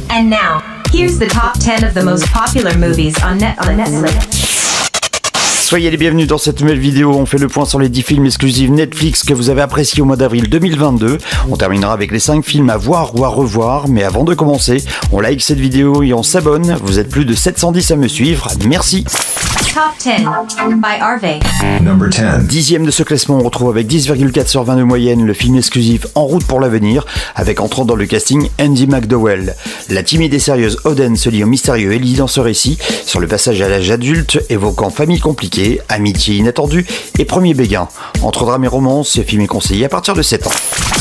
And now, here's the top 10 of the most popular movies on Netflix. Soyez les bienvenus dans cette nouvelle vidéo. On fait le point sur les 10 films exclusifs Netflix que vous avez appréciés au mois d'avril 2022. On terminera avec les 5 films à voir ou à revoir. Mais avant de commencer, on like cette vidéo et on s'abonne. Vous êtes plus de 710 à me suivre. Merci. Top 10 by Harvey. Number 10. 10e de ce classement, on retrouve avec 10,4 sur 20 de moyenne le film exclusif En route pour l'avenir, avec entrant dans le casting Andy McDowell. La timide et sérieuse Oden se lie au mystérieux Ellie dans ce récit, sur le passage à l'âge adulte, évoquant famille compliquée, amitié inattendue et premier béguin. Entre drame et romance, ce film est conseillé à partir de 7 ans.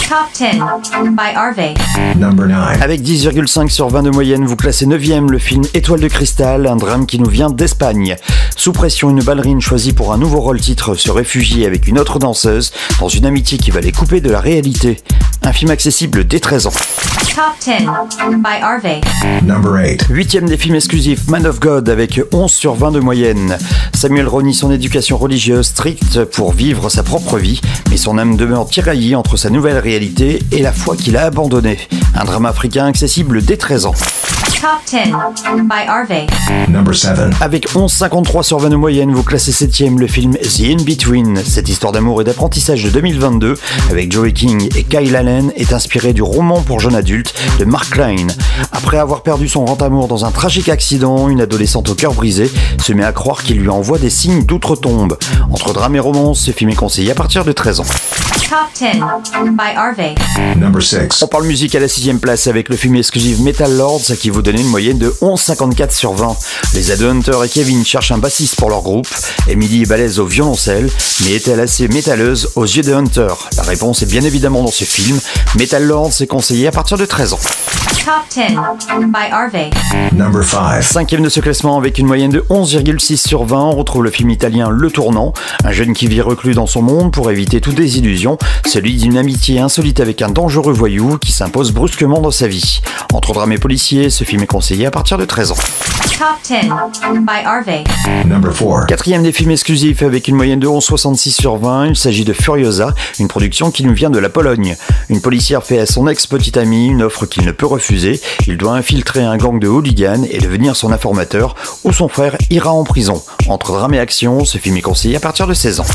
Top 10 by Harvey. Number 9. Avec 10,5 sur 20 de moyenne, vous classez 9e le film Étoile de cristal, un drame qui nous vient d'Espagne. Sous pression, une ballerine choisie pour un nouveau rôle-titre se réfugie avec une autre danseuse dans une amitié qui va les couper de la réalité. Un film accessible dès 13 ans. Top 10 by Harvey. Number 8. 8e des films exclusifs Man of God avec 11 sur 20 de moyenne. Samuel renie son éducation religieuse stricte pour vivre sa propre vie, mais son âme demeure tiraillée entre sa nouvelle réalité et la foi qu'il a abandonnée. Un drame africain accessible dès 13 ans. Top 10 by Harvey. Number 7. Avec 11,53 sur 20 de moyenne, vous classez 7e le film The In-Between. Cette histoire d'amour et d'apprentissage de 2022 avec Joey King et Kyle Allen est inspirée du roman pour jeunes adultes de Mark Klein. Après avoir perdu son grand amour dans un tragique accident, une adolescente au cœur brisé se met à croire qu'il lui envoie des signes d'outre-tombe. Entre drame et romance, ce film est conseillé à partir de 13 ans. Top 10 by Harvey. Number 6. On parle musique à la 6e place avec le film exclusif Metal Lords qui vous donne une moyenne de 11,54 sur 20. Les Adhunter et Kevin cherchent un bassiste pour leur groupe. Emily est balèze au violoncelle, mais est-elle assez métalleuse aux yeux de Hunter? La réponse est bien évidemment dans ce film. Metal Lords est conseillé à partir de 13 ans. Top 10 by Harvey. Number 5. 5e de ce classement avec une moyenne de 11,6 sur 20, on retrouve le film italien Le Tournant, un jeune qui vit reclus dans son monde pour éviter toute désillusion, celui d'une amitié insolite avec un dangereux voyou qui s'impose brusquement dans sa vie. Entre drame et policier, ce film est conseillé à partir de 13 ans. Top 10 by Harvey. Number 4. 4e des films exclusifs avec une moyenne de 11,66 sur 20, il s'agit de Furiosa, une production qui nous vient de la Pologne. Une policière fait à son ex-petite amie une offre qu'il ne peut refuser. Il doit infiltrer un gang de hooligans et devenir son informateur, ou son frère ira en prison. Entre drame et action, ce film est conseillé à partir de 16 ans.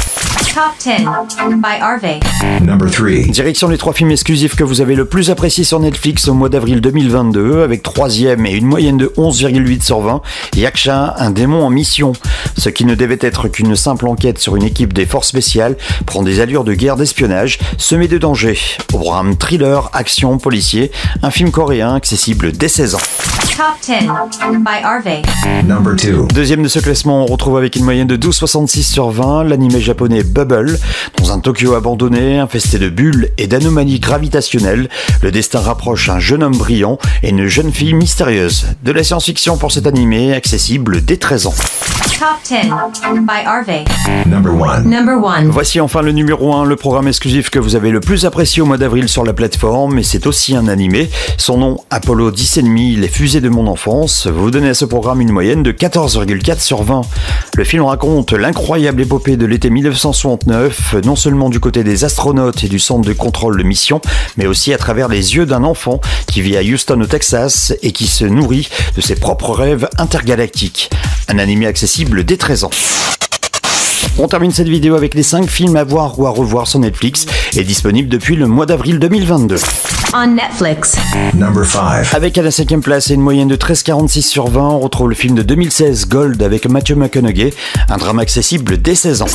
Top 10 by Harvey. Number 3. Direction les 3 films exclusifs que vous avez le plus appréciés sur Netflix au mois d'avril 2022, avec 3e et une moyenne de 11,8 sur 20, Yaksha, un démon en mission. Ce qui ne devait être qu'une simple enquête sur une équipe des forces spéciales prend des allures de guerre d'espionnage, semé de danger. Au programme thriller, action, policier, un film coréen accessible dès 16 ans. Top 10 by Harvey. Number 2. 2e de ce classement, on retrouve avec une moyenne de 12,66 sur 20 l'anime japonais Bubble. Dans un Tokyo abandonné, infesté de bulles et d'anomalies gravitationnelles, le destin rapproche un jeune homme brillant et une jeune fille mystérieuse. De la science-fiction pour cet animé, accessible dès 13 ans. Top 10 by Harvey. Number 1. Number 1. Voici enfin le numéro 1, le programme exclusif que vous avez le plus apprécié au mois d'avril sur la plateforme, et c'est aussi un animé. Son nom, Apollo 10,5, les fusées de mon enfance. Vous donnez à ce programme une moyenne de 14,4 sur 20. Le film raconte l'incroyable épopée de l'été 1969, non seulement du côté des astronautes et du centre de contrôle de mission, mais aussi à travers les yeux d'un enfant qui vit à Houston au Texas et qui se nourrit de ses propres rêves intergalactiques. Un animé accessible dès 13 ans. On termine cette vidéo avec les 5 films à voir ou à revoir sur Netflix et disponibles depuis le mois d'avril 2022. On Netflix. Number 5. Avec à la 5e place et une moyenne de 13,46 sur 20, on retrouve le film de 2016 Gold avec Matthew McConaughey, un drame accessible dès 16 ans.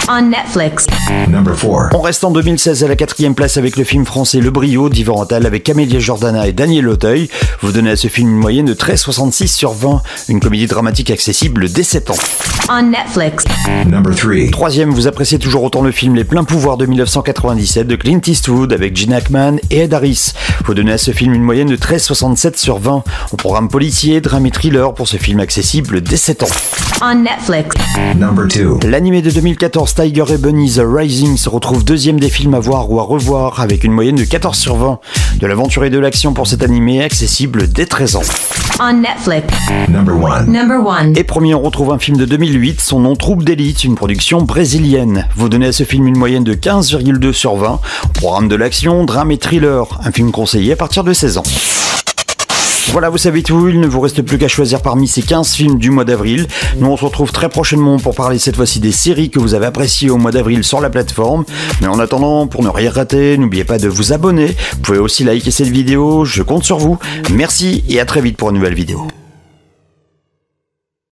On Netflix. Number 4. On reste en 2016 à la 4e place avec le film français Le Brio d'Yvan Attal avec Camélia Jordana et Daniel Auteuil. Vous donnez à ce film une moyenne de 13,66 sur 20, une comédie dramatique accessible dès 7 ans. On Netflix. Number 3. 3e, vous appréciez toujours autant le film Les Pleins Pouvoirs de 1997 de Clint Eastwood avec Gene Hackman et Ed Harris. Vous donnez à ce film une moyenne de 13,67 sur 20. Au programme policier, drame et thriller pour ce film accessible dès 7 ans. On Netflix. Number 2. L'animé de 2014 Tiger et Bunny The Rising se retrouve 2e des films à voir ou à revoir avec une moyenne de 14 sur 20. De l'aventure et de l'action pour cet animé accessible dès 13 ans. On Netflix. Number 1. Number 1. Et premier, on retrouve un film de 2008, son nom Troupe d'élite, une production brésilienne. Vous donnez à ce film une moyenne de 15,2 sur 20. Au programme de l'action, drame et thriller, un film conseillé à partir de 16 ans. Voilà, vous savez tout, il ne vous reste plus qu'à choisir parmi ces 15 films du mois d'avril. Nous on se retrouve très prochainement pour parler cette fois-ci des séries que vous avez appréciées au mois d'avril sur la plateforme. Mais en attendant, pour ne rien rater, n'oubliez pas de vous abonner. Vous pouvez aussi liker cette vidéo, je compte sur vous. Merci et à très vite pour une nouvelle vidéo.